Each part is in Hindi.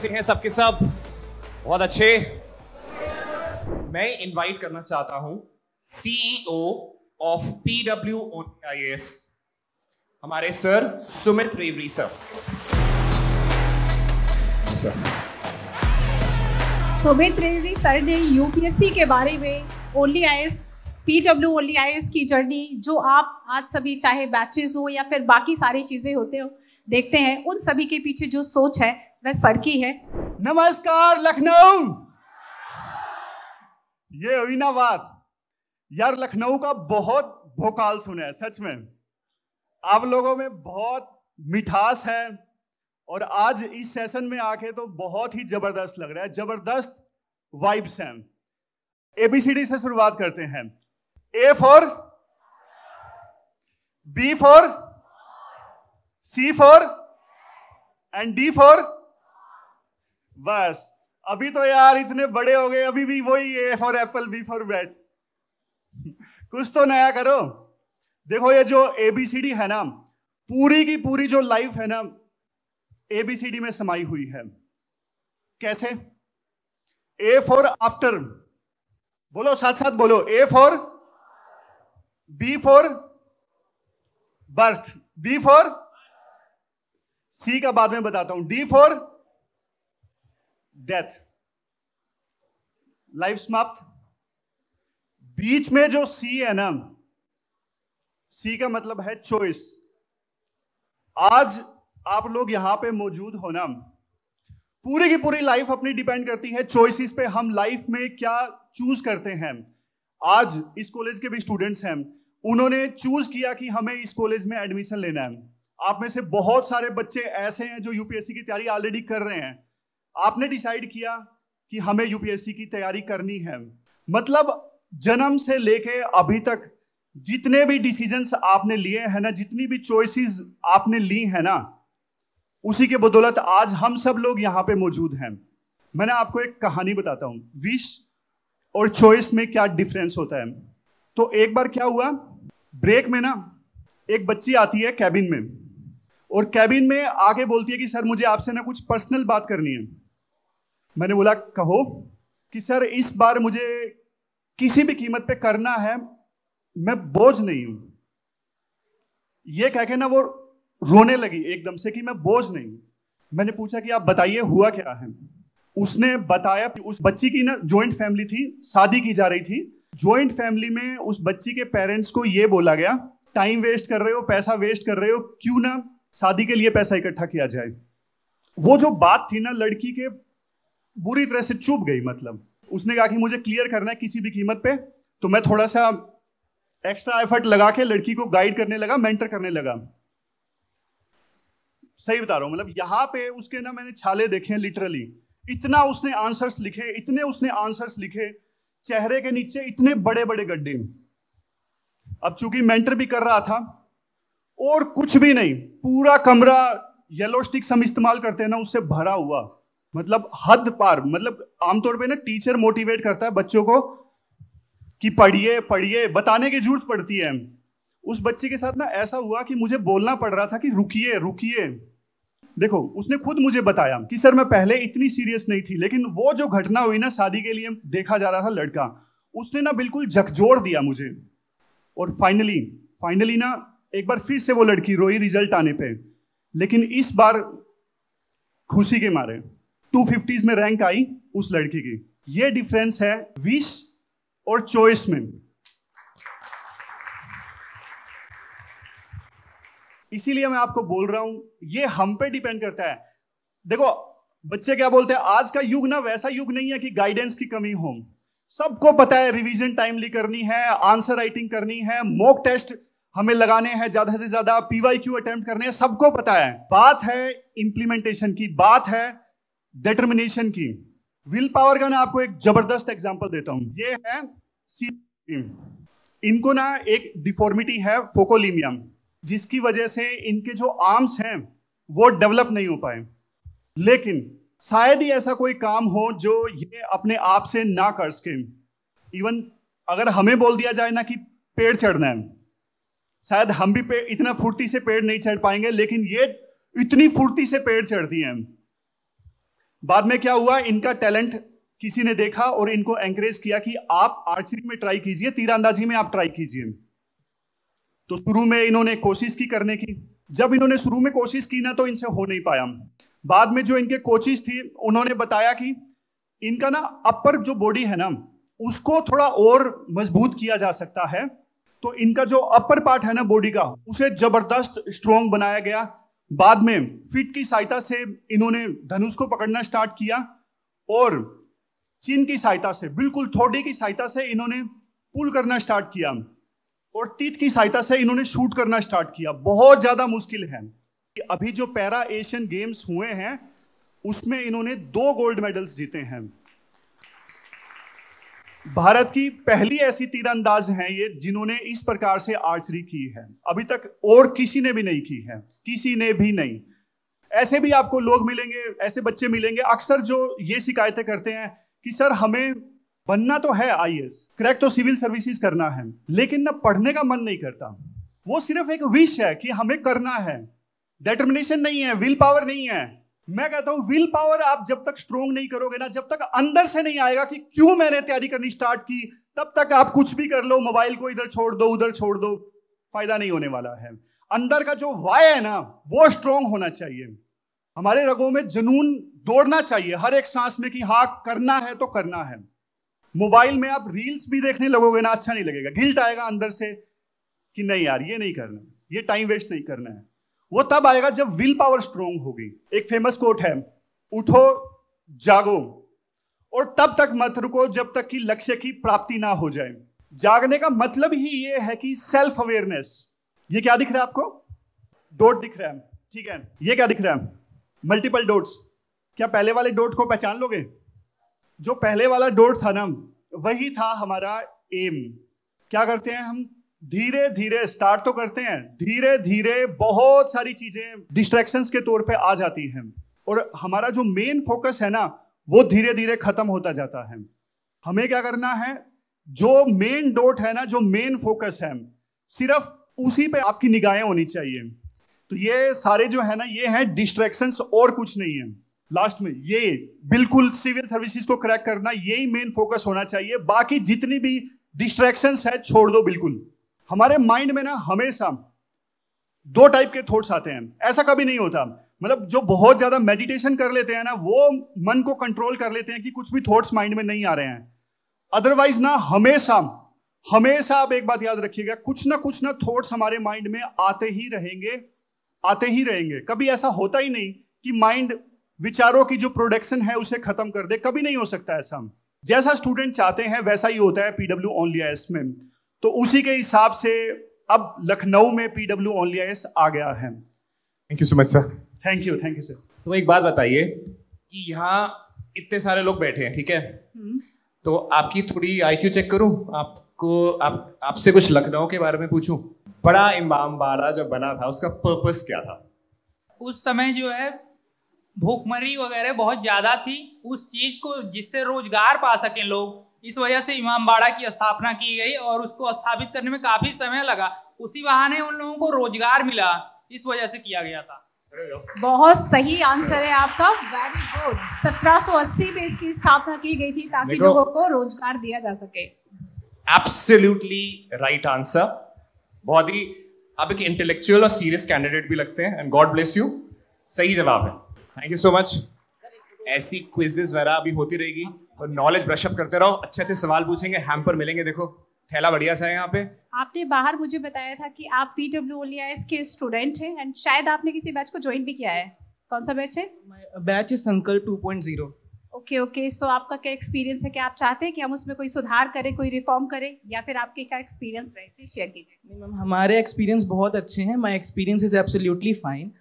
कैसे हैं सबके सब? बहुत अच्छे। मैं इनवाइट करना चाहता हूं सीईओ ऑफ PWOIS हमारे sir Sumit Rewari sir. Sumit Rewari sir ने यूपीएससी के बारे में ओनली आईएएस PWOIS की जर्नी, जो आप आज सभी चाहे बैचेस हो या फिर बाकी सारी चीजें होते हो देखते हैं, उन सभी के पीछे जो सोच है वह सर की है। नमस्कार लखनऊ। ये हुई ना बात यार, लखनऊ का बहुत भोकाल सुना है सच में। आप लोगों में बहुत मिठास है और आज इस सेशन में आके तो बहुत ही जबरदस्त लग रहा है, जबरदस्त वाइब्स हैं। ABCD से शुरुआत करते हैं। A for, B for, C for and D for. बस अभी तो यार इतने बड़े हो गए, अभी भी वही A for Apple, B for bat. कुछ तो नया करो। देखो ये जो ABCD है ना, पूरी की पूरी जो लाइफ है ना ABCD में समाई हुई है। कैसे? A फॉर आफ्टर, बोलो साथ साथ बोलो। A for, B for birth, B for, C का बाद में बताता हूं, D फॉर डेथ, लाइफ समाप्त। बीच में जो C है ना, C का मतलब है चॉइस। आज आप लोग यहां पे मौजूद हो ना, पूरी की पूरी लाइफ अपनी डिपेंड करती है चॉइसेस पे, हम लाइफ में क्या चूज करते हैं। आज इस कॉलेज के भी स्टूडेंट्स हैं, उन्होंने चूज किया कि हमें इस कॉलेज में एडमिशन लेना है। आप में से बहुत सारे बच्चे ऐसे हैं जो यूपीएससी की तैयारी ऑलरेडी कर रहे हैं। आपने डिसाइड किया कि हमें यूपीएससी की तैयारी करनी है। मतलब जन्म से लेके अभी तक जितने भी डिसीजंस आपने लिए हैं ना, जितनी भी चॉइसेस आपने ली है ना, उसी के बदौलत आज हम सब लोग यहां पे मौजूद हैं। मैंने आपको एक कहानी बताता हूं, विश और चॉइस में क्या डिफरेंस होता है। तो एक बार क्या हुआ, ब्रेक में ना एक बच्ची आती है कैबिन में, और कैबिन में आके बोलती है कि सर मुझे आपसे ना कुछ पर्सनल बात करनी है। मैंने बोला कहो। कि सर इस बार मुझे किसी भी कीमत पे करना है, मैं बोझ नहीं हूं। ये कह के ना वो रोने लगी एकदम से कि मैं बोझ नहीं हूं। मैंने पूछा कि आप बताइए हुआ क्या है। उसने बताया कि उस बच्ची की ना जॉइंट फैमिली थी, शादी की जा रही थी। जॉइंट फैमिली में उस बच्ची के पेरेंट्स को ये बोला गया, टाइम वेस्ट कर रहे हो, पैसा वेस्ट कर रहे हो, क्यों ना शादी के लिए पैसा इकट्ठा किया जाए। वो जो बात थी ना, लड़की के बुरी तरह से चुभ गई। मतलब उसने कहा कि मुझे क्लियर करना है किसी भी कीमत पे। तो मैं थोड़ा सा एक्स्ट्रा एफर्ट लगा के लड़की को गाइड करने लगा, मेंटर करने लगा। सही बता रहा हूं, मतलब यहां पे उसके ना मैंने छाले देखे हैं लिटरली। इतना उसने आंसर्स लिखे, इतने उसने आंसर्स लिखे, चेहरे के नीचे इतने बड़े बड़े गड्ढे। अब चूंकि मेंटर भी कर रहा था और कुछ भी नहीं, पूरा कमरा येलो स्टिक्स हम इस्तेमाल करते हैं ना, उससे भरा हुआ। मतलब हद पार। मतलब आमतौर पे ना टीचर मोटिवेट करता है बच्चों को कि पढ़िए पढ़िए, बताने की जरूरत पड़ती है। उस बच्चे के साथ ना ऐसा हुआ कि मुझे बोलना पड़ रहा था कि रुकिए रुकिए। देखो उसने खुद मुझे बताया कि सर मैं पहले इतनी सीरियस नहीं थी, लेकिन वो जो घटना हुई ना, शादी के लिए देखा जा रहा था लड़का, उसने ना बिल्कुल झकझोर दिया मुझे। और फाइनली ना एक बार फिर से वो लड़की रोई रिजल्ट आने पे, लेकिन इस बार खुशी के मारे 250s में रैंक आई उस लड़की की। ये डिफरेंस है विश और चॉइस में। इसीलिए मैं आपको बोल रहा हूं, ये हम पे डिपेंड करता है। देखो बच्चे क्या बोलते हैं, आज का युग ना वैसा युग नहीं है कि गाइडेंस की कमी हो। सबको पता है रिवीजन टाइमली करनी है, आंसर राइटिंग करनी है, मॉक टेस्ट हमें लगाने हैं ज्यादा से ज्यादा, PYQ अटेम्प्ट करने हैं, सबको पता है। बात है इंप्लीमेंटेशन की, बात है डिटर्मिनेशन की। विल पावर का ना आपको एक जबरदस्त एग्जांपल देता हूं। ये है सी, इनको ना एक डिफॉर्मिटी है फोकोलीमिया, जिसकी वजह से इनके जो आर्म्स हैं वो डेवलप नहीं हो पाए। लेकिन शायद ही ऐसा कोई काम हो जो ये अपने आप से ना कर सके। इवन अगर हमें बोल दिया जाए ना कि पेड़ चढ़ना है, शायद हम भी इतना फुर्ती से पेड़ नहीं चढ़ पाएंगे, लेकिन ये इतनी फुर्ती से पेड़ चढ़ती हैं। बाद में क्या हुआ, इनका टैलेंट किसी ने देखा और इनको एंकरेज किया कि आप आर्चरी में ट्राई कीजिए, तीरंदाजी में आप ट्राई कीजिए। तो शुरू में इन्होंने कोशिश की करने की। जब इन्होंने शुरू में कोशिश की ना तो इनसे हो नहीं पाया। बाद में जो इनके कोचेस थी उन्होंने बताया कि इनका ना अपर जो बॉडी है ना उसको थोड़ा और मजबूत किया जा सकता है। तो इनका जो अपर पार्ट है ना बॉडी का उसे जबरदस्त स्ट्रॉन्ग बनाया गया। बाद में फिट की सहायता से इन्होंने धनुष को पकड़ना स्टार्ट किया और चिन की सहायता से, बिल्कुल थोड़ी की सहायता से इन्होंने पुल करना स्टार्ट किया और टीथ की सहायता से इन्होंने शूट करना स्टार्ट किया। बहुत ज्यादा मुश्किल है। अभी जो पैरा एशियन गेम्स हुए हैं उसमें इन्होंने 2 गोल्ड मेडल्स जीते हैं। भारत की पहली ऐसी तीरंदाज हैं ये जिन्होंने इस प्रकार से आर्चरी की है। अभी तक और किसी ने भी नहीं की है, किसी ने भी नहीं। ऐसे भी आपको लोग मिलेंगे, ऐसे बच्चे मिलेंगे अक्सर जो ये शिकायतें करते हैं कि सर हमें बनना तो है आईएएस, क्रैक तो सिविल सर्विसेज करना है, लेकिन ना पढ़ने का मन नहीं करता। वो सिर्फ एक विश है कि हमें करना है, डिटर्मिनेशन नहीं है, विल पावर नहीं है। मैं कहता हूं विल पावर आप जब तक स्ट्रोंग नहीं करोगे ना, जब तक अंदर से नहीं आएगा कि क्यों मैंने तैयारी करनी स्टार्ट की, तब तक आप कुछ भी कर लो, मोबाइल को इधर छोड़ दो उधर छोड़ दो, फायदा नहीं होने वाला है। अंदर का जो वाय है ना वो स्ट्रोंग होना चाहिए। हमारे रगों में जुनून दौड़ना चाहिए हर एक सांस में कि हाँ करना है तो करना है। मोबाइल में आप रील्स भी देखने लगोगे ना अच्छा नहीं लगेगा, गिल्ट आएगा अंदर से कि नहीं यार ये नहीं करना, ये टाइम वेस्ट नहीं करना है। वो तब आएगा जब विल पावर स्ट्रोंग होगी। एक फेमस कोट है, उठो जागो और तब तक मत रुको जब तक कि लक्ष्य की प्राप्ति ना हो जाए। जागने का मतलब ही ये है कि सेल्फ अवेयरनेस। ये क्या दिख रहा है आपको? डॉट दिख रहा है, ठीक है। ये क्या दिख रहा है? Multiple dots. क्या पहले वाले डॉट को पहचान लोगे? जो पहले वाला डॉट था ना वही था हमारा एम। क्या करते हैं हम? धीरे धीरे स्टार्ट तो करते हैं, धीरे धीरे बहुत सारी चीजें डिस्ट्रैक्शंस के तौर पे आ जाती हैं और हमारा जो मेन फोकस है ना वो धीरे धीरे खत्म होता जाता है। हमें क्या करना है, जो मेन डॉट है ना, जो मेन फोकस है, सिर्फ उसी पे आपकी निगाहें होनी चाहिए। तो ये सारे जो है ना ये हैं डिस्ट्रैक्शंस और कुछ नहीं है। लास्ट में ये बिल्कुल सिविल सर्विसेज को क्रैक करना, यही मेन फोकस होना चाहिए। बाकी जितनी भी डिस्ट्रैक्शंस है छोड़ दो बिल्कुल। हमारे माइंड में ना हमेशा 2 टाइप के थॉट्स आते हैं, ऐसा कभी नहीं होता। मतलब जो बहुत ज्यादा मेडिटेशन कर लेते हैं ना वो मन को कंट्रोल कर लेते हैं कि कुछ भी थॉट्स माइंड में नहीं आ रहे हैं। अदरवाइज ना हमेशा हमेशा आप एक बात याद रखिएगा, कुछ ना थॉट्स हमारे माइंड में आते ही रहेंगे, आते ही रहेंगे। कभी ऐसा होता ही नहीं कि माइंड विचारों की जो प्रोडक्शन है उसे खत्म कर दे, कभी नहीं हो सकता ऐसा। जैसा स्टूडेंट चाहते हैं वैसा ही होता है पीडब्ल्यू ओनली आईएएस में। तो उसी के हिसाब से अब लखनऊ में पीडब्ल्यू ओनली आईएएस आ गया है। Thank you so much sir. Thank you sir. तो एक बात बताइए कि यहाँ इतने सारे लोग बैठे हैं, ठीक है, तो आपकी थोड़ी आईक्यू चेक करूं, आपसे कुछ लखनऊ के बारे में पूछूं। बड़ा इमामबाड़ा जब बना था उसका पर्पस क्या था? उस समय जो है भूखमरी वगैरह बहुत ज़्यादा थी, उस चीज़ को जिससे रोजगार पा सकें लोग, इस वजह से इमामबाड़ा की स्थापना की गई और उसको स्थापित करने में काफ़ी समय लगा। उसी बहाने उन लोगों को रोजगार मिला, इस वजह से किया गया था। बहुत सही आंसर है आपका, वेरी गुड। 1780 में इसकी स्थापना की गई थी ताकि लोगों को रोजगार दिया जा सके। Absolutely right answer. बहुत ही आप एक इंटेलेक्चुअल और सीरियस कैंडिडेट भी लगते हैं एंड गॉड ब्लेस यू। सही जवाब है, थैंक यू सो मच। ऐसी क्विजेस वगैरह अभी होती रहेगी और नॉलेज ब्रश अप करते रहो, अच्छे अच्छे सवाल पूछेंगे, हैम्पर मिलेंगे। देखो थैला बढ़िया सा है यहाँ पे। आपने बाहर मुझे बताया था कि आप पीडब्ल्यू ओनली आईएएस के स्टूडेंट हैं एंड शायद आपने किसी बैच को ज्वाइन भी किया है। कौन सा बैच है? बैच है संकल्प 2.0। ओके। सो आपका क्या एक्सपीरियंस है? क्या आप चाहते हैं कि हम उसमें कोई सुधार करें, कोई रिफॉर्म करें, या फिर आपके क्या एक्सपीरियंस रहे? प्लीज शेयर कीजिए। नहीं मैम, हमारे एक्सपीरियंस बहुत अच्छे हैं। My experience is absolutely fine.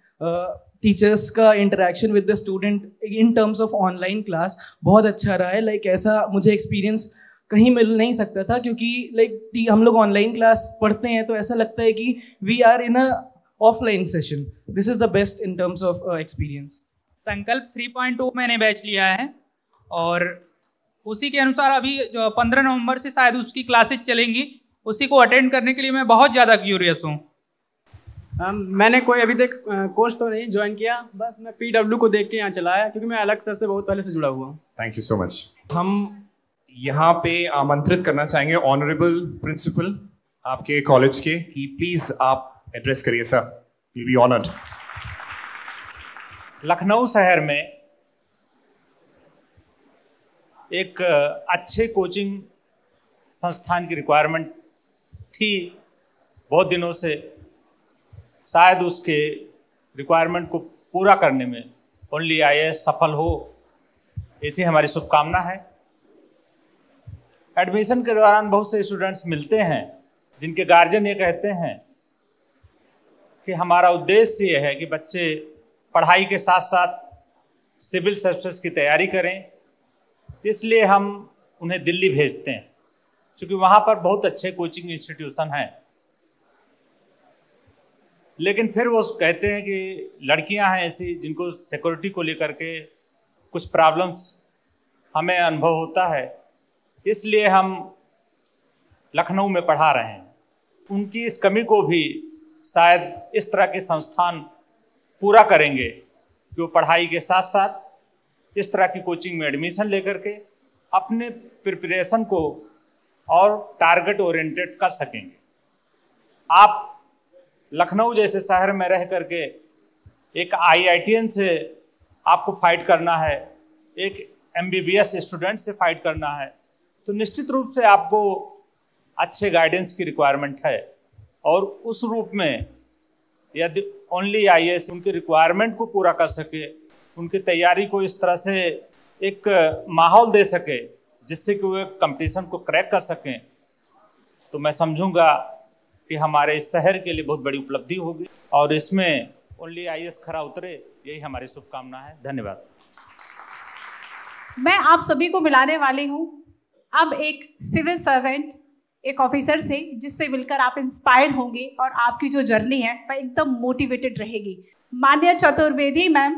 Teachers का interaction with the student in terms of online class बहुत अच्छा रहा है। लाइक ऐसा मुझे एक्सपीरियंस कहीं मिल नहीं सकता था, क्योंकि लाइक हम लोग ऑनलाइन क्लास पढ़ते हैं तो ऐसा लगता है कि we are in a offline session. This is the best in terms of experience. संकल्प 3.2 मैंने बैच लिया है और उसी के अनुसार अभी 15 नवंबर से शायद उसकी क्लासेज चलेंगी, उसी को अटेंड करने के लिए मैं बहुत ज़्यादा क्यूरियस हूँ। मैंने कोई अभी तक कोर्स तो नहीं ज्वाइन किया, बस मैं PW को देख के यहाँ चला आया, क्योंकि मैं अलग सर से बहुत पहले से जुड़ा हुआ हूँ। Thank you so much. हम यहाँ पे आमंत्रित करना चाहेंगे ऑनरेबल प्रिंसिपल आपके कॉलेज के कि प्लीज आप एड्रेस करिए sir, will be honoured. Lucknow शहर में एक अच्छे कोचिंग संस्थान की रिक्वायरमेंट थी बहुत दिनों से। शायद उसके रिक्वायरमेंट को पूरा करने में ओनली IAS सफल हो, ऐसी हमारी शुभकामना है। एडमिशन के दौरान बहुत से स्टूडेंट्स मिलते हैं जिनके गार्जियन ये कहते हैं कि हमारा उद्देश्य ये है कि बच्चे पढ़ाई के साथ साथ सिविल सर्विसेज की तैयारी करें, इसलिए हम उन्हें दिल्ली भेजते हैं, क्योंकि वहाँ पर बहुत अच्छे कोचिंग इंस्टीट्यूशन हैं। लेकिन फिर वो कहते हैं कि लड़कियां हैं ऐसी जिनको सिक्योरिटी को लेकर के कुछ प्रॉब्लम्स हमें अनुभव होता है, इसलिए हम लखनऊ में पढ़ा रहे हैं। उनकी इस कमी को भी शायद इस तरह के संस्थान पूरा करेंगे कि वो पढ़ाई के साथ साथ इस तरह की कोचिंग में एडमिशन लेकर के अपने प्रिपरेशन को और टारगेट ओरिएंटेड कर सकेंगे। आप लखनऊ जैसे शहर में रह करके एक IITian से आपको फाइट करना है, एक MBBS स्टूडेंट से फाइट करना है, तो निश्चित रूप से आपको अच्छे गाइडेंस की रिक्वायरमेंट है। और उस रूप में यदि ओनली IAS उनकी रिक्वायरमेंट को पूरा कर सके, उनकी तैयारी को इस तरह से एक माहौल दे सके जिससे कि वो कंपटीशन को क्रैक कर सकें, तो मैं समझूंगा कि हमारे इस शहर के लिए बहुत बड़ी उपलब्धि होगी और इसमें ओनली IAS खरा उतरे, यही हमारी शुभकामना है। धन्यवाद। मैं आप सभी को मिलाने वाली हूँ अब एक सिविल सर्वेंट, एक ऑफिसर से, जिससे मिलकर आप इंस्पायर होंगे और आपकी जो जर्नी है वह एकदम मोटिवेटेड रहेगी। मान्य Chaturvedi ma'am,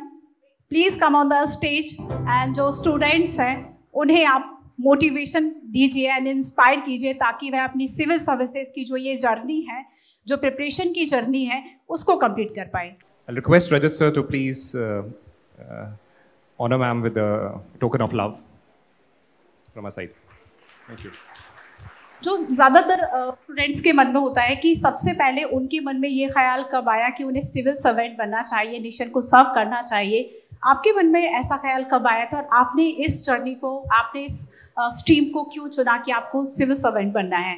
please come on the stage and जो स्टूडेंट्स हैं उन्हें आप मोटिवेशन दीजिए एंड इंस्पायर कीजिए, ताकि वह अपनी सिविल सर्विसेज की जो ये जर्नी है, जो प्रिपरेशन की जर्नी है, उसको कंप्लीट कर पाए। I'll request Rajat sir to please honor ma'am with a token of love from our side. Thank you. जो ज़्यादातर स्टूडेंट्स के मन में होता है कि सबसे पहले उनके मन में ये ख्याल कब आया कि उन्हें सिविल सर्वेंट बनना चाहिए, नेशन को सर्व करना चाहिए, आपके मन में ऐसा ख्याल कब आया था और आपने इस जर्नी को, आपने इस स्ट्रीम को क्यों चुना कि आपको सिविल सर्वेंट बनना है?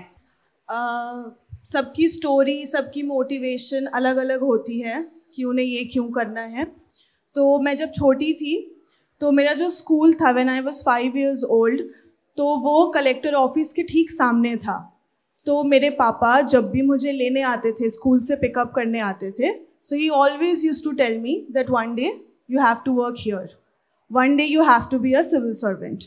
सबकी स्टोरी, सबकी मोटिवेशन अलग अलग होती है कि उन्हें ये क्यों करना है। तो मैं जब छोटी थी तो मेरा जो स्कूल था, when I was 5 years old, तो वो कलेक्टर ऑफिस के ठीक सामने था। तो मेरे पापा जब भी मुझे लेने आते थे, स्कूल से पिकअप करने आते थे, so he always used to tell me that one day you have to work here, one day you have to be a civil servant.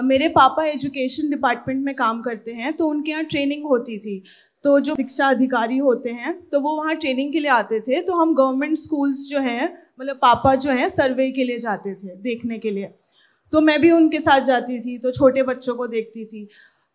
मेरे पापा एजुकेशन डिपार्टमेंट में काम करते हैं, तो उनके यहाँ ट्रेनिंग होती थी। तो जो शिक्षा अधिकारी होते हैं तो वो वहाँ ट्रेनिंग के लिए आते थे। तो हम गवर्नमेंट स्कूल्स जो हैं, मतलब पापा जो हैं सर्वे के लिए जाते थे, देखने के लिए। तो मैं भी उनके साथ जाती थी, तो छोटे बच्चों को देखती थी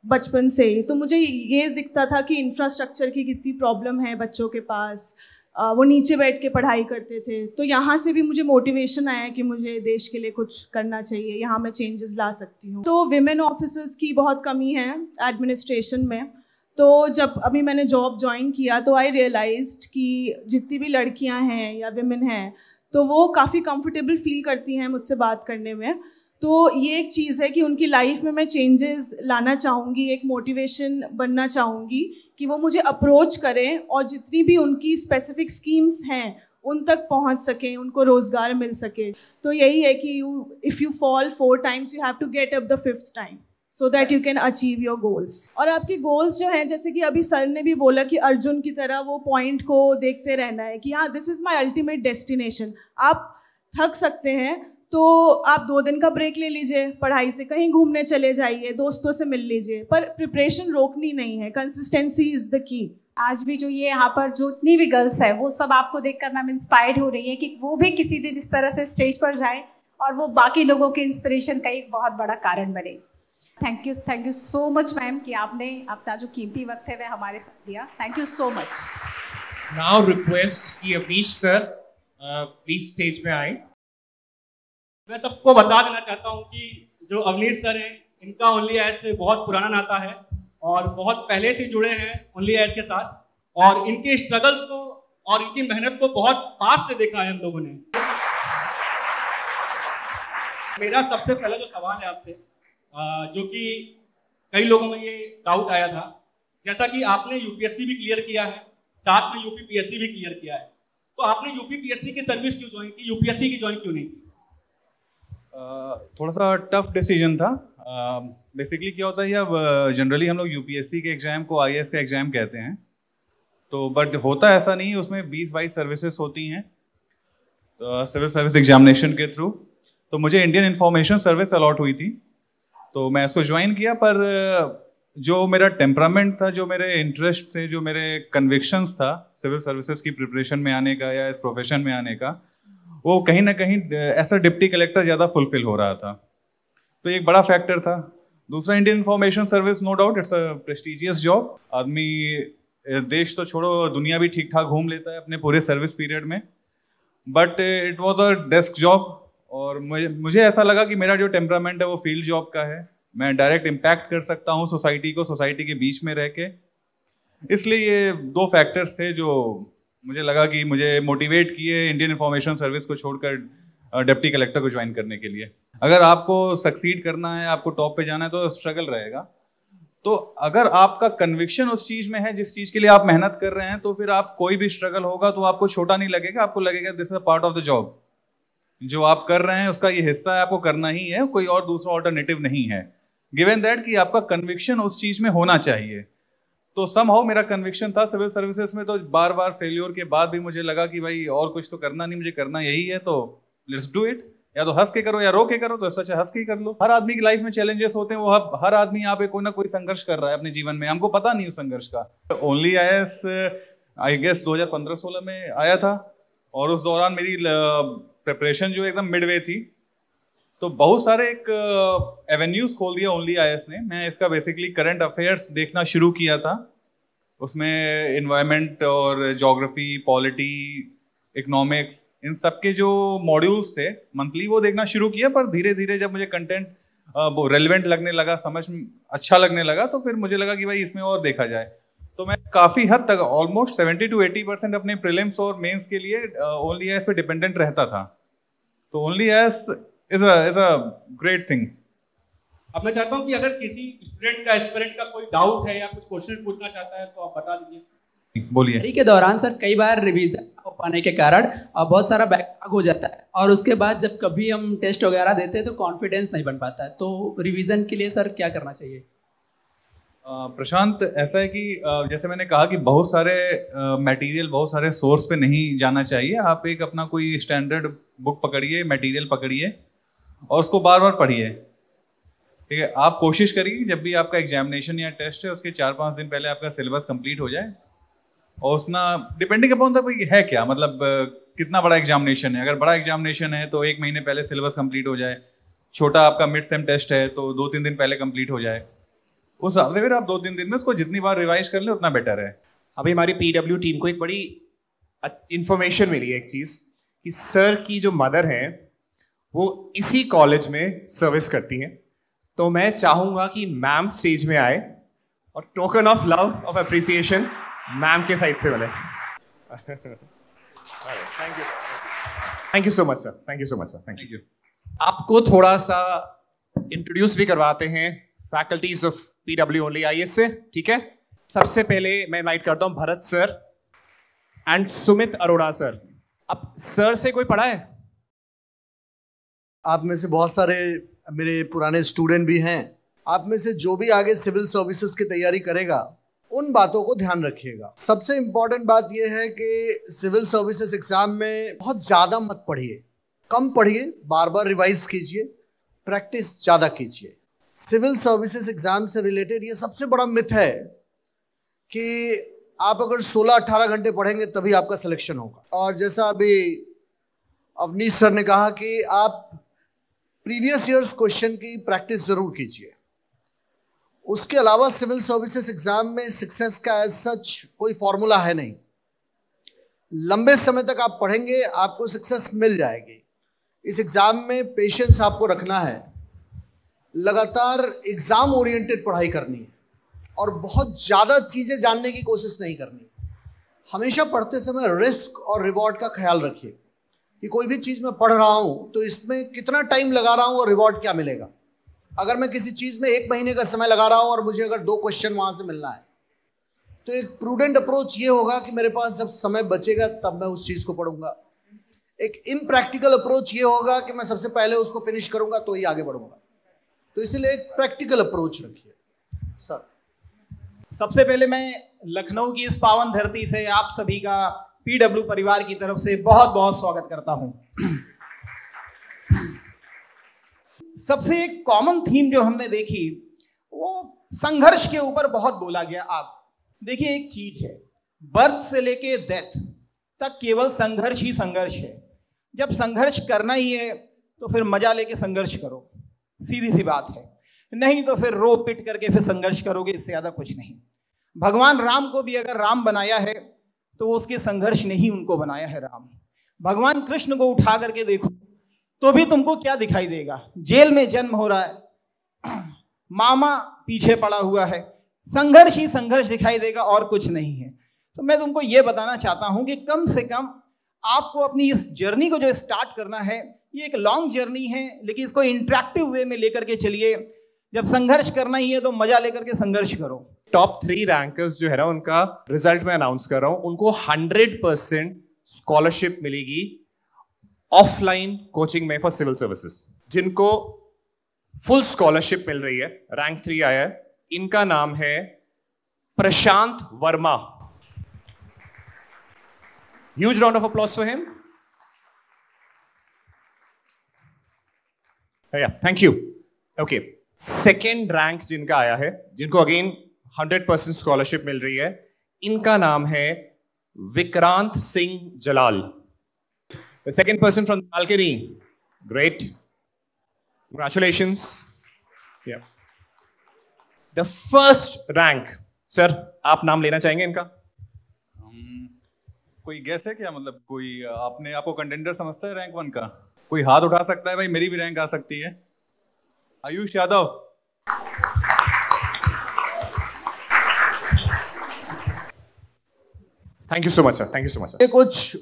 बचपन से ही। तो मुझे ये दिखता था कि इंफ्रास्ट्रक्चर की कितनी प्रॉब्लम है बच्चों के पास, वो नीचे बैठ के पढ़ाई करते थे। तो यहाँ से भी मुझे मोटिवेशन आया कि मुझे देश के लिए कुछ करना चाहिए, यहाँ मैं चेंजेस ला सकती हूँ। तो विमेन ऑफिसर्स की बहुत कमी है एडमिनिस्ट्रेशन में। तो जब अभी मैंने जॉब ज्वाइन किया तो आई रियलाइज्ड कि जितनी भी लड़कियाँ हैं या विमेन हैं तो वो काफ़ी कंफर्टेबल फील करती हैं मुझसे बात करने में। तो ये एक चीज़ है कि उनकी लाइफ में मैं चेंजेस लाना चाहूँगी, एक मोटिवेशन बनना चाहूँगी कि वो मुझे अप्रोच करें और जितनी भी उनकी स्पेसिफिक स्कीम्स हैं उन तक पहुँच सकें, उनको रोज़गार मिल सके। तो यही है कि if you fall 4 times you have to get up the 5th time so that you can achieve your goals. और आपके गोल्स जो हैं, जैसे कि अभी सर ने भी बोला कि अर्जुन की तरह वो पॉइंट को देखते रहना है कि हाँ this is my ultimate destination. आप थक सकते हैं तो आप 2 दिन का ब्रेक ले लीजिए, पढ़ाई से कहीं घूमने चले जाइए, दोस्तों से मिल लीजिए, पर प्रिपरेशन रोकनी नहीं है। Consistency is the key. आज भी जो ये यहाँ पर जो इतनी भी गर्ल्स है वो सब आपको देखकर मैम इंस्पायर्ड हो रही है कि वो भी किसी दिन इस तरह से स्टेज पर जाए और वो बाकी लोगों के इंस्पिरेशन का एक बहुत बड़ा कारण बने। Thank you so much ma'am कि आपने अपना जो कीमती वक्त है वह हमारे साथ दिया। Thank you so much. Now request कि अवनीश सर प्लीज स्टेज पे आए। मैं सबको बता देना चाहता हूँ कि जो अवनीश सर हैं, इनका ओनली आइज से बहुत पुराना नाता है और बहुत पहले से जुड़े हैं ओनली आइज के साथ, और इनके स्ट्रगल्स को और इनकी मेहनत को बहुत पास से देखा है हम लोगों ने। मेरा सबसे पहला जो सवाल है आपसे, जो कि कई लोगों में ये डाउट आया था, जैसा कि आपने यूपीएससी भी क्लियर किया है, साथ में यूपीपीएससी भी क्लियर किया है, तो आपने यूपीपीएससी की सर्विस क्यों ज्वाइन की, यूपीएससी की ज्वाइन क्यों नहीं की? थोड़ा सा टफ डिसीजन था। बेसिकली क्या होता है, अब जनरली हम लोग यूपीएससी के एग्जाम को आईएएस का एग्जाम कहते हैं, तो बट होता ऐसा नहीं, उसमें 20-22 सर्विसेज होती हैं सिविल सर्विस एग्जामिनेशन के थ्रू। तो मुझे इंडियन इंफॉर्मेशन सर्विस अलॉट हुई थी, तो मैं इसको ज्वाइन किया। पर जो मेरा टेम्परामेंट था, जो मेरे इंटरेस्ट थे, जो मेरे कन्विक्शंस था सिविल सर्विसेज की प्रिपरेशन में आने का या इस प्रोफेशन में आने का, वो कहीं ना कहीं ऐसा डिप्टी कलेक्टर ज़्यादा फुलफिल हो रहा था, तो एक बड़ा फैक्टर था। दूसरा, Indian information service no doubt it's a prestigious job. आदमी देश तो छोड़ो, दुनिया भी ठीक ठाक घूम लेता है अपने पूरे सर्विस पीरियड में, but it was a desk job. और मुझे ऐसा लगा कि मेरा जो टेम्परामेंट है वो फील्ड जॉब का है, मैं डायरेक्ट इम्पैक्ट कर सकता हूँ सोसाइटी को, सोसाइटी के बीच में रह के। इसलिए ये 2 फैक्टर्स थे जो मुझे लगा कि मुझे मोटिवेट किए इंडियन इंफॉर्मेशन सर्विस को छोड़कर डिप्टी कलेक्टर को ज्वाइन करने के लिए। अगर आपको सक्सीड करना है, आपको टॉप पे जाना है, तो स्ट्रगल रहेगा। तो अगर आपका कन्विक्शन उस चीज में है जिस चीज के लिए आप मेहनत कर रहे हैं, तो फिर आप कोई भी स्ट्रगल होगा तो आपको छोटा नहीं लगेगा, आपको लगेगा this is a part of the job. जो आप कर रहे हैं उसका ये हिस्सा है, आपको करना ही है, कोई और दूसरा ऑल्टरनेटिव नहीं है, गिवन दैट कि आपका कन्विक्शन उस चीज में होना चाहिए। तो समहाउ मेरा कन्विक्शन था सिविल सर्विसेज में, तो बार बार फेल्योर के बाद भी मुझे लगा कि भाई और कुछ तो करना नहीं, मुझे करना यही है, तो लेट्स डू इट। या तो हंस के करो या रो के करो, तो इससे अच्छा हंस के ही कर लो। हर आदमी की लाइफ में चैलेंजेस होते हैं, वो हर आदमी यहाँ पे कोई ना कोई संघर्ष कर रहा है अपने जीवन में, हमको पता नहीं उस संघर्ष का। ओनली आईएएस आई गेस 2015-16 में आया था, और उस दौरान मेरी प्रिपरेशन जो एकदम मिडवे थी, तो बहुत सारे एक एवेन्यूज खोल दिया ओनली आईएएस ने। मैं इसका बेसिकली करंट अफेयर्स देखना शुरू किया था, उसमें एनवायरनमेंट और ज्योग्राफी, पॉलिटी, इकोनॉमिक्स, इन सब के जो मॉड्यूल्स थे मंथली, वो देखना शुरू किया। पर धीरे धीरे जब मुझे कंटेंट रेलिवेंट लगने लगा, समझ अच्छा लगने लगा, तो फिर मुझे लगा कि भाई इसमें और देखा जाए। तो मैं काफ़ी हद तक ऑलमोस्ट 70 to 80% अपने प्रीलिम्स और मेंस के लिए ओनली आईएएस पे डिपेंडेंट रहता था। तो only IAS is a great thing. अब मैं चाहता हूं कि अगर किसी स्टूडेंट का, एस्पिरेंट का कोई डाउट है या कुछ क्वेश्चन पूछना चाहता है, तो आप बता दीजिए। बोलिए। के दौरान सर कई बार रिवीजन हो पाने के कारण बहुत सारा बैकलॉग हो जाता है, और उसके बाद जब कभी हम टेस्ट वगैरह देते हैं तो कॉन्फिडेंस नहीं बन पाता है, तो रिवीजन के लिए सर क्या करना चाहिए? प्रशांत, ऐसा है कि जैसे मैंने कहा कि बहुत सारे मटेरियल, बहुत सारे सोर्स पे नहीं जाना चाहिए। आप एक अपना कोई स्टैंडर्ड बुक पकड़िए, मटेरियल पकड़िए और उसको बार बार पढ़िए, ठीक है। आप कोशिश करिए जब भी आपका एग्जामिनेशन या टेस्ट है, उसके 4-5 दिन पहले आपका सिलेबस कंप्लीट हो जाए। और उसना डिपेंडिंग अपॉन द है क्या, मतलब कितना बड़ा एग्जामिनेशन है। अगर बड़ा एग्जामिनेशन है तो 1 महीने पहले सिलेबस कंप्लीट हो जाए, छोटा आपका मिड सेम टेस्ट है तो 2-3 दिन पहले कंप्लीट हो जाए। उस हिसाब से फिर आप 2-3 दिन में उसको जितनी बार रिवाइज कर ले उतना बेटर है। अभी हमारी पीडब्ल्यू टीम को एक बड़ी इंफॉर्मेशन मिली है, एक चीज कि सर की जो मदर हैं वो इसी कॉलेज में सर्विस करती हैं। तो मैं चाहूंगा कि मैम स्टेज में आए और token of love, of appreciation ma'am के साइड से बोले। Thank you so much sir, thank you so much sir, thank you. आपको थोड़ा सा इंट्रोड्यूस भी करवाते हैं faculties of PW only IAS से, ठीक है। सबसे पहले मैं इनवाइट करता हूं Bharat sir and Sumit Arora sir. अब सर से कोई पढ़ा है? आप में से बहुत सारे मेरे पुराने स्टूडेंट भी हैं। आप में से जो भी आगे सिविल सर्विसेज की तैयारी करेगा, उन बातों को ध्यान रखिएगा। सबसे इम्पोर्टेंट बात यह है कि सिविल सर्विसेज एग्जाम में बहुत ज़्यादा मत पढ़िए, कम पढ़िए, बार बार रिवाइज कीजिए, प्रैक्टिस ज़्यादा कीजिए। सिविल सर्विसेज एग्जाम से रिलेटेड ये सबसे बड़ा मिथ है कि आप अगर 16-18 घंटे पढ़ेंगे तभी आपका सिलेक्शन होगा। और जैसा अभी अवनीश सर ने कहा कि आप प्रीवियस ईयर्स क्वेश्चन की प्रैक्टिस जरूर कीजिए। उसके अलावा सिविल सर्विसेज एग्जाम में सक्सेस का एज सच कोई फॉर्मूला है नहीं। लंबे समय तक आप पढ़ेंगे, आपको सक्सेस मिल जाएगी। इस एग्ज़ाम में पेशेंस आपको रखना है, लगातार एग्ज़ाम ओरिएंटेड पढ़ाई करनी है और बहुत ज़्यादा चीज़ें जानने की कोशिश नहीं करनी। हमेशा पढ़ते समय रिस्क और रिवॉर्ड का ख्याल रखिए कि कोई भी चीज़ मैं पढ़ रहा हूँ तो इसमें कितना टाइम लगा रहा हूँ और रिवॉर्ड क्या मिलेगा। अगर मैं किसी चीज़ में 1 महीने का समय लगा रहा हूँ और मुझे अगर 2 क्वेश्चन वहाँ से मिलना है, तो एक प्रूडेंट अप्रोच ये होगा कि मेरे पास जब समय बचेगा तब मैं उस चीज़ को पढ़ूंगा। एक इम्प्रैक्टिकल अप्रोच ये होगा कि मैं सबसे पहले उसको फिनिश करूंगा तो ही आगे बढ़ूंगा। तो इसीलिए एक प्रैक्टिकल अप्रोच रखिए। सर, सबसे पहले मैं लखनऊ की इस पावन धरती से आप सभी का पीडब्ल्यू परिवार की तरफ से बहुत बहुत स्वागत करता हूं। सबसे एक कॉमन थीम जो हमने देखी वो संघर्ष के ऊपर बहुत बोला गया। आप देखिए, एक चीज है, बर्थ से लेके डेथ तक केवल संघर्ष ही संघर्ष है। जब संघर्ष करना ही है तो फिर मजा लेके संघर्ष करो, सीधी सी बात है। नहीं तो फिर रो पिट करके फिर संघर्ष करोगे, इससे ज्यादा कुछ नहीं। भगवान राम को भी अगर राम बनाया है तो उसके संघर्ष ने ही उनको बनाया है राम। भगवान कृष्ण को उठा करके देखो तो भी तुमको क्या दिखाई देगा? जेल में जन्म हो रहा है, मामा पीछे पड़ा हुआ है, संघर्ष ही संघर्ष दिखाई देगा और कुछ नहीं है। तो मैं तुमको ये बताना चाहता हूं कि कम से कम आपको अपनी इस जर्नी को जो स्टार्ट करना है, ये एक लॉन्ग जर्नी है, लेकिन इसको इंटरेक्टिव वे में लेकर के चलिए। जब संघर्ष करना ही है तो मजा लेकर के संघर्ष करो। टॉप 3 रैंकर्स जो है ना, उनका रिजल्ट मैं अनाउंस कर रहा हूं। उनको 100% स्कॉलरशिप मिलेगी ऑफलाइन कोचिंग में फॉर सिविल सर्विसेज। जिनको फुल स्कॉलरशिप मिल रही है, रैंक 3 आया है, इनका नाम है Prashant Verma. Huge round of applause for him. Thank you. Okay, second rank जिनका आया है, जिनको अगेन 100% स्कॉलरशिप मिल रही है, इनका नाम है Vikrant Singh Jalal. The second person from balcony. Great, congratulations. The first rank, sir आप नाम लेना चाहेंगे इनका? कोई गैस है क्या? मतलब कोई आपने आपको कंटेंडर समझता है रैंक 1 का? कोई हाथ उठा सकता है? भाई मेरी भी रैंक आ सकती है। Ayush Yadav. Thank you so much sir, thank you so much sir. ये कुछ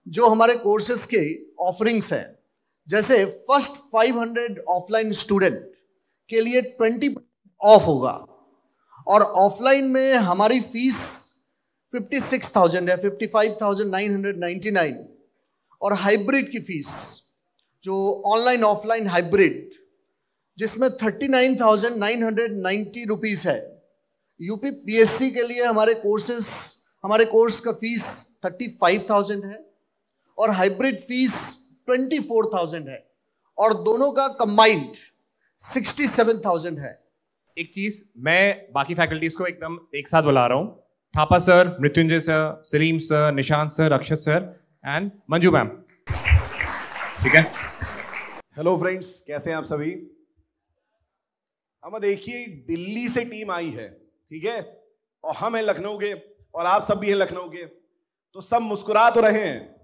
जो हमारे कोर्सेज के ऑफरिंग्स हैं, जैसे फर्स्ट 500 ऑफलाइन स्टूडेंट के लिए 20% ऑफ होगा, और ऑफलाइन में हमारी फीस 56,000 है, 55,999, और हाइब्रिड की फीस जो ऑनलाइन ऑफलाइन हाइब्रिड, जिसमें 39,990 रुपीज़ है। यूपी पीएससी के लिए हमारे कोर्स का फीस 35,000 है और हाइब्रिड फीस 24,000 है, और दोनों का कंबाइंड 67,000 है। एक चीज, मैं बाकी फैकल्टीज को एकदम एक साथ बुला रहा हूं। Thapa sir, Mrityunjay sir, Salim sir, Nishant sir, Akshat sir and Manju ma'am, ठीक है? हेलो फ्रेंड्स, कैसे हैं आप सभी? अब देखिए, दिल्ली से टीम आई है, ठीक है, और हम हैं लखनऊ के, और आप सब भी हैं लखनऊ के, तो सब मुस्कुरा तो रहे हैं,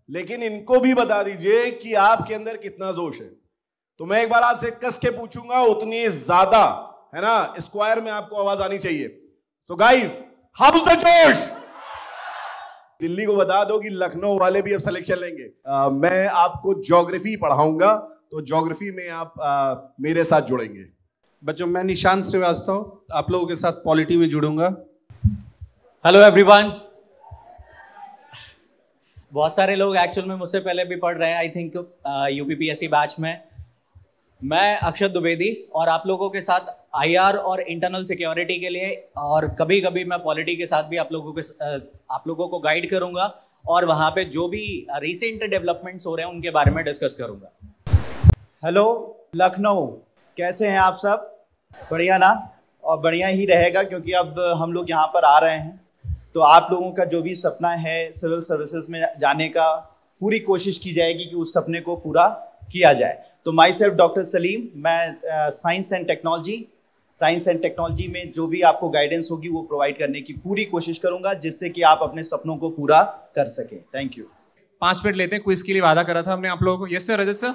लेकिन इनको भी बता दीजिए कि आपके अंदर कितना जोश है। तो मैं एक बार आपसे कस के पूछूंगा, उतनी ज्यादा, है ना, स्क्वायर में आपको आवाज आनी चाहिए। सो गाइस, हाउस द जोश। दिल्ली को बता दो कि लखनऊ वाले भी अब सिलेक्शन लेंगे। मैं आपको ज्योग्राफी पढ़ाऊंगा, तो ज्योग्राफी में आप मेरे साथ जुड़ेंगे। बच्चों, मैं निशांत श्रीवास्तव आप लोगों के साथ पॉलिटी में जुड़ूंगा। Hello everyone. बहुत सारे लोग एक्चुअल में मुझसे पहले भी पढ़ रहे हैं, आई थिंक यूपीपीएससी बैच में। मैं अक्षत द्विवेदी, और आप लोगों के साथ आईआर और इंटरनल सिक्योरिटी के लिए, और कभी कभी मैं पॉलिटी के साथ भी आप लोगों को गाइड करूंगा, और वहाँ पे जो भी रिसेंट डेवलपमेंट्स हो रहे हैं उनके बारे में डिस्कस करूंगा। हेलो लखनऊ, कैसे हैं आप सब? बढ़िया ना? और बढ़िया ही रहेगा, क्योंकि अब हम लोग यहाँ पर आ रहे हैं, तो आप लोगों का जो भी सपना है सिविल सर्विसेज में जाने का, पूरी कोशिश की जाएगी कि उस सपने को पूरा किया जाए। तो माई सेल्फ डॉक्टर सलीम, मैं science and technology science and technology में जो भी आपको गाइडेंस होगी वो प्रोवाइड करने की पूरी कोशिश करूंगा, जिससे कि आप अपने सपनों को पूरा कर सकें। Thank you. 5 मिनट लेते हैं, क्विज के लिए वादा करा था हमने आप लोगों को। Yes sir, Rajat sir.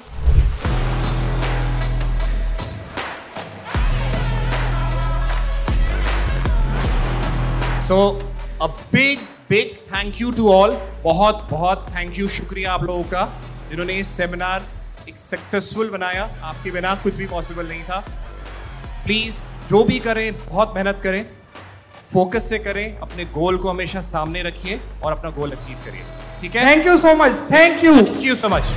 So a big thank you to all. बहुत बहुत थैंक यू, शुक्रिया आप लोगों का जिन्होंने इस सेमिनार एक सक्सेसफुल बनाया। आपके बिना कुछ भी पॉसिबल नहीं था। प्लीज जो भी करें बहुत मेहनत करें, फोकस से करें, अपने गोल को हमेशा सामने रखिए और अपना गोल अचीव करिए। ठीक है, thank you so much. Thank you so much.